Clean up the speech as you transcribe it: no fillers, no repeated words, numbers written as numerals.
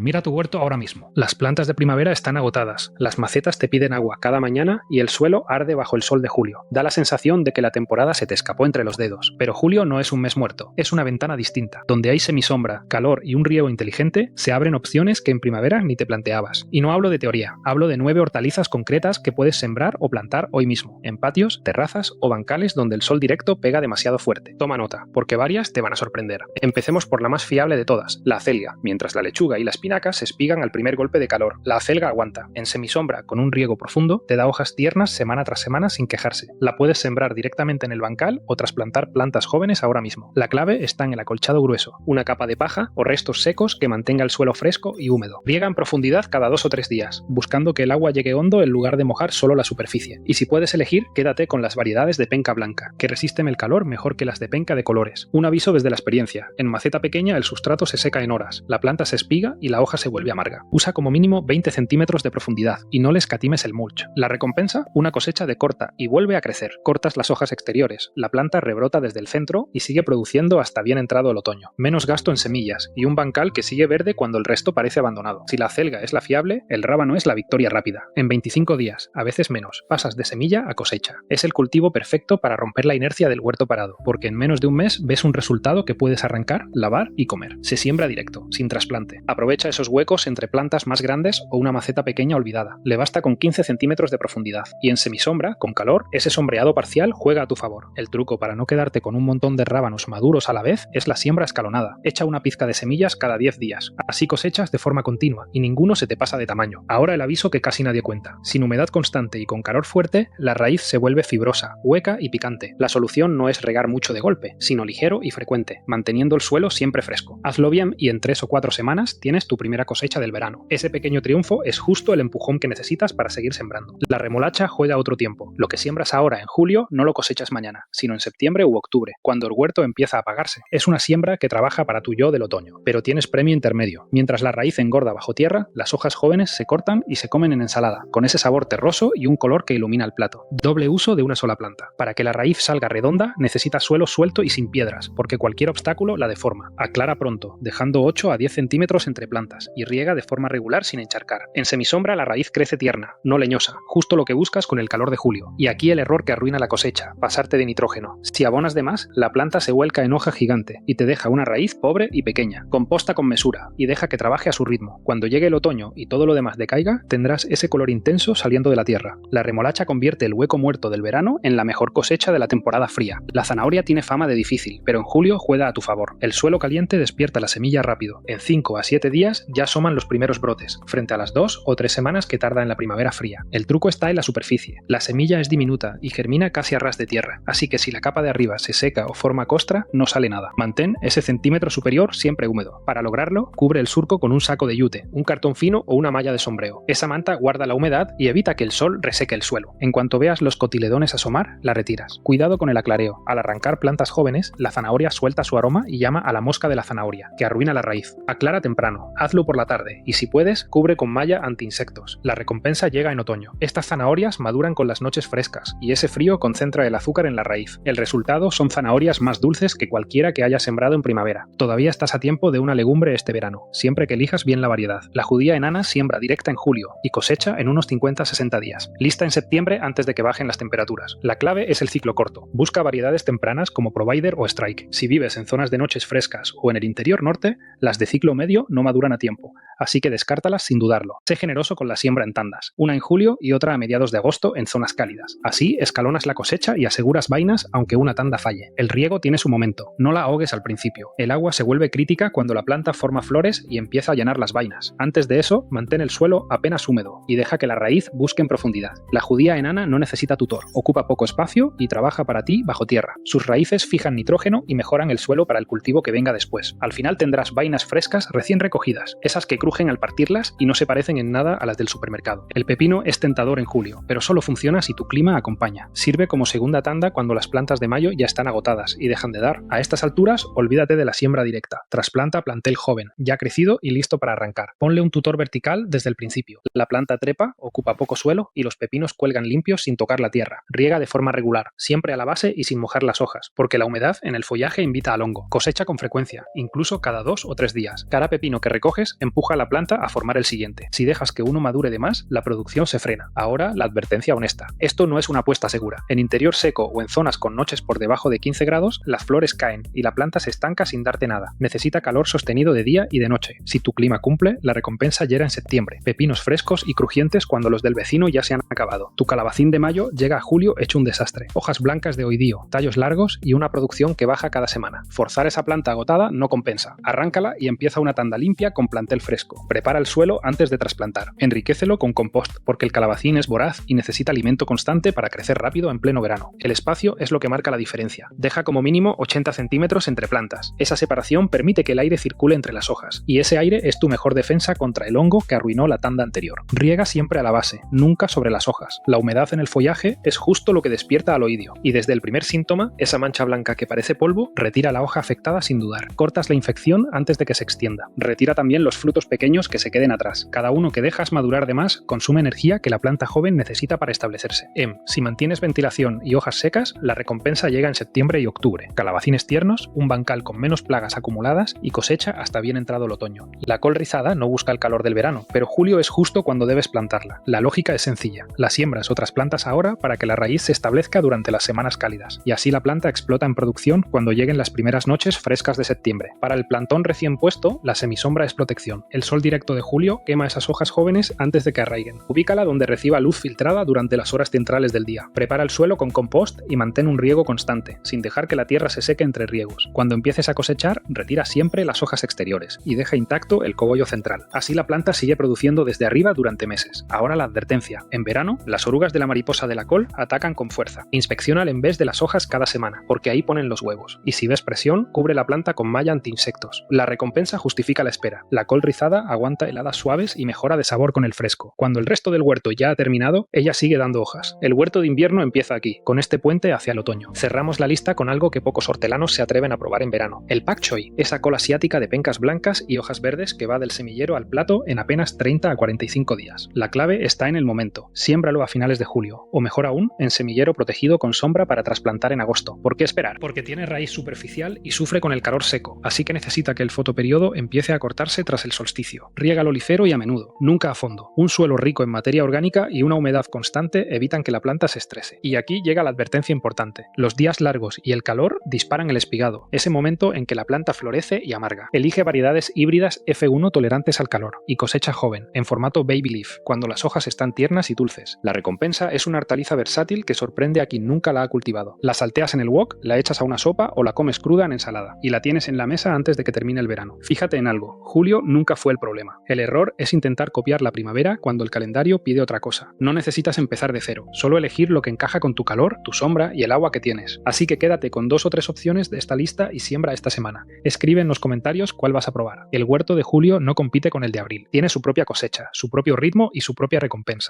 Mira tu huerto ahora mismo. Las plantas de primavera están agotadas, las macetas te piden agua cada mañana y el suelo arde bajo el sol de julio. Da la sensación de que la temporada se te escapó entre los dedos. Pero julio no es un mes muerto, es una ventana distinta. Donde hay semisombra, calor y un riego inteligente, se abren opciones que en primavera ni te planteabas. Y no hablo de teoría, hablo de 9 hortalizas concretas que puedes sembrar o plantar hoy mismo, en patios, terrazas o bancales donde el sol directo pega demasiado fuerte. Toma nota, porque varias te van a sorprender. Empecemos por la más fiable de todas, la acelga. Mientras la lechuga y la espinaca se espigan al primer golpe de calor. La acelga aguanta. En semisombra, con un riego profundo, te da hojas tiernas semana tras semana sin quejarse. La puedes sembrar directamente en el bancal o trasplantar plantas jóvenes ahora mismo. La clave está en el acolchado grueso, una capa de paja o restos secos que mantenga el suelo fresco y húmedo. Riega en profundidad cada 2 o 3 días, buscando que el agua llegue hondo en lugar de mojar solo la superficie. Y si puedes elegir, quédate con las variedades de penca blanca, que resisten el calor mejor que las de penca de colores. Un aviso desde la experiencia: en maceta pequeña el sustrato se seca en horas, la planta se espiga y la hoja se vuelve amarga. Usa como mínimo 20 centímetros de profundidad y no le escatimes el mulch. La recompensa: una cosecha de corta y vuelve a crecer. Cortas las hojas exteriores, la planta rebrota desde el centro y sigue produciendo hasta bien entrado el otoño. Menos gasto en semillas y un bancal que sigue verde cuando el resto parece abandonado. Si la acelga es la fiable, el rábano es la victoria rápida. En 25 días, a veces menos, pasas de semilla a cosecha. Es el cultivo perfecto para romper la inercia del huerto parado, porque en menos de un mes ves un resultado que puedes arrancar, lavar y comer. Se siembra directo, sin trasplante. Aprovecha esos huecos entre plantas más grandes o una maceta pequeña olvidada. Le basta con 15 centímetros de profundidad. Y en semisombra, con calor, ese sombreado parcial juega a tu favor. El truco para no quedarte con un montón de rábanos maduros a la vez es la siembra escalonada. Echa una pizca de semillas cada 10 días. Así cosechas de forma continua y ninguno se te pasa de tamaño. Ahora el aviso que casi nadie cuenta. Sin humedad constante y con calor fuerte, la raíz se vuelve fibrosa, hueca y picante. La solución no es regar mucho de golpe, sino ligero y frecuente, manteniendo el suelo siempre fresco. Hazlo bien y en 3 o 4 semanas tienes tu primera cosecha del verano. Ese pequeño triunfo es justo el empujón que necesitas para seguir sembrando. La remolacha juega otro tiempo. Lo que siembras ahora en julio no lo cosechas mañana, sino en septiembre u octubre, cuando el huerto empieza a apagarse. Es una siembra que trabaja para tu yo del otoño, pero tienes premio intermedio. Mientras la raíz engorda bajo tierra, las hojas jóvenes se cortan y se comen en ensalada, con ese sabor terroso y un color que ilumina el plato. Doble uso de una sola planta. Para que la raíz salga redonda, necesitas suelo suelto y sin piedras, porque cualquier obstáculo la deforma. Aclara pronto, dejando 8 a 10 centímetros entre plantas, y riega de forma regular sin encharcar. En semisombra la raíz crece tierna, no leñosa, justo lo que buscas con el calor de julio. Y aquí el error que arruina la cosecha: pasarte de nitrógeno. Si abonas de más, la planta se vuelca en hoja gigante y te deja una raíz pobre y pequeña. Composta con mesura y deja que trabaje a su ritmo. Cuando llegue el otoño y todo lo demás decaiga, tendrás ese color intenso saliendo de la tierra. La remolacha convierte el hueco muerto del verano en la mejor cosecha de la temporada fría. La zanahoria tiene fama de difícil, pero en julio juega a tu favor. El suelo caliente despierta la semilla rápido. En 5 a 7 días ya asoman los primeros brotes, frente a las 2 o 3 semanas que tarda en la primavera fría. El truco está en la superficie. La semilla es diminuta y germina casi a ras de tierra, así que si la capa de arriba se seca o forma costra, no sale nada. Mantén ese centímetro superior siempre húmedo. Para lograrlo, cubre el surco con un saco de yute, un cartón fino o una malla de sombreo. Esa manta guarda la humedad y evita que el sol reseque el suelo. En cuanto veas los cotiledones asomar, la retiras. Cuidado con el aclareo. Al arrancar plantas jóvenes, la zanahoria suelta su aroma y llama a la mosca de la zanahoria, que arruina la raíz. Aclara temprano, hazlo por la tarde y si puedes, cubre con malla anti-insectos. La recompensa llega en otoño. Estas zanahorias maduran con las noches frescas y ese frío concentra el azúcar en la raíz. El resultado son zanahorias más dulces que cualquiera que haya sembrado en primavera. Todavía estás a tiempo de una legumbre este verano, siempre que elijas bien la variedad. La judía enana siembra directa en julio y cosecha en unos 50-60 días. Lista en septiembre antes de que bajen las temperaturas. La clave es el ciclo corto. Busca variedades tempranas como Provider o Strike. Si vives en zonas de noches frescas o en el interior norte, las de ciclo medio no maduran a tiempo, así que descártalas sin dudarlo. Sé generoso con la siembra en tandas, una en julio y otra a mediados de agosto en zonas cálidas. Así escalonas la cosecha y aseguras vainas aunque una tanda falle. El riego tiene su momento, no la ahogues al principio. El agua se vuelve crítica cuando la planta forma flores y empieza a llenar las vainas. Antes de eso, mantén el suelo apenas húmedo y deja que la raíz busque en profundidad. La judía enana no necesita tutor, ocupa poco espacio y trabaja para ti bajo tierra. Sus raíces fijan nitrógeno y mejoran el suelo para el cultivo que venga después. Al final tendrás vainas frescas recién recogidas, esas que crujen al partirlas y no se parecen en nada a las del supermercado. El pepino es tentador en julio, pero solo funciona si tu clima acompaña. Sirve como segunda tanda cuando las plantas de mayo ya están agotadas y dejan de dar. A estas alturas, olvídate de la siembra directa. Trasplanta plantel joven, ya crecido y listo para arrancar. Ponle un tutor vertical desde el principio. La planta trepa, ocupa poco suelo y los pepinos cuelgan limpios sin tocar la tierra. Riega de forma regular, siempre a la base y sin mojar las hojas, porque la humedad en el follaje invita al hongo. Cosecha con frecuencia, incluso cada 2 o 3 días. Cada pepino que recoge escoges empuja a la planta a formar el siguiente. Si dejas que uno madure de más, la producción se frena. Ahora, la advertencia honesta. Esto no es una apuesta segura. En interior seco o en zonas con noches por debajo de 15 grados, las flores caen y la planta se estanca sin darte nada. Necesita calor sostenido de día y de noche. Si tu clima cumple, la recompensa llega en septiembre. Pepinos frescos y crujientes cuando los del vecino ya se han acabado. Tu calabacín de mayo llega a julio hecho un desastre. Hojas blancas de oidío, tallos largos y una producción que baja cada semana. Forzar esa planta agotada no compensa. Arráncala y empieza una tanda limpia con plantel fresco. Prepara el suelo antes de trasplantar. Enriquécelo con compost, porque el calabacín es voraz y necesita alimento constante para crecer rápido en pleno verano. El espacio es lo que marca la diferencia. Deja como mínimo 80 centímetros entre plantas. Esa separación permite que el aire circule entre las hojas, y ese aire es tu mejor defensa contra el hongo que arruinó la tanda anterior. Riega siempre a la base, nunca sobre las hojas. La humedad en el follaje es justo lo que despierta al oidio, y desde el primer síntoma, esa mancha blanca que parece polvo, retira la hoja afectada sin dudar. Cortas la infección antes de que se extienda. Retira también los frutos pequeños que se queden atrás. Cada uno que dejas madurar de más consume energía que la planta joven necesita para establecerse. Si mantienes ventilación y hojas secas, la recompensa llega en septiembre y octubre. Calabacines tiernos, un bancal con menos plagas acumuladas y cosecha hasta bien entrado el otoño. La col rizada no busca el calor del verano, pero julio es justo cuando debes plantarla. La lógica es sencilla. La siembras o trasplantas ahora para que la raíz se establezca durante las semanas cálidas, y así la planta explota en producción cuando lleguen las primeras noches frescas de septiembre. Para el plantón recién puesto, la semisombra es protección. El sol directo de julio quema esas hojas jóvenes antes de que arraiguen. Ubícala donde reciba luz filtrada durante las horas centrales del día. Prepara el suelo con compost y mantén un riego constante, sin dejar que la tierra se seque entre riegos. Cuando empieces a cosechar, retira siempre las hojas exteriores y deja intacto el cogollo central. Así la planta sigue produciendo desde arriba durante meses. Ahora la advertencia. En verano, las orugas de la mariposa de la col atacan con fuerza. Inspecciona el envés de las hojas cada semana, porque ahí ponen los huevos. Y si ves presión, cubre la planta con malla anti-insectos. La recompensa justifica la espera. La col rizada aguanta heladas suaves y mejora de sabor con el fresco. Cuando el resto del huerto ya ha terminado, ella sigue dando hojas. El huerto de invierno empieza aquí, con este puente hacia el otoño. Cerramos la lista con algo que pocos hortelanos se atreven a probar en verano. El pak choi, esa col asiática de pencas blancas y hojas verdes que va del semillero al plato en apenas 30 a 45 días. La clave está en el momento. Siémbralo a finales de julio, o mejor aún, en semillero protegido con sombra para trasplantar en agosto. ¿Por qué esperar? Porque tiene raíz superficial y sufre con el calor seco, así que necesita que el fotoperiodo empiece a cortarse tras el solsticio. Riégalo ligero y a menudo, nunca a fondo. Un suelo rico en materia orgánica y una humedad constante evitan que la planta se estrese. Y aquí llega la advertencia importante. Los días largos y el calor disparan el espigado, ese momento en que la planta florece y amarga. Elige variedades híbridas F1 tolerantes al calor y cosecha joven, en formato baby leaf, cuando las hojas están tiernas y dulces. La recompensa es una hortaliza versátil que sorprende a quien nunca la ha cultivado. La salteas en el wok, la echas a una sopa o la comes cruda en ensalada, y la tienes en la mesa antes de que termine el verano. Fíjate en algo, julio nunca fue el problema. El error es intentar copiar la primavera cuando el calendario pide otra cosa. No necesitas empezar de cero, solo elegir lo que encaja con tu calor, tu sombra y el agua que tienes. Así que quédate con 2 o 3 opciones de esta lista y siembra esta semana. Escribe en los comentarios cuál vas a probar. El huerto de julio no compite con el de abril. Tiene su propia cosecha, su propio ritmo y su propia recompensa.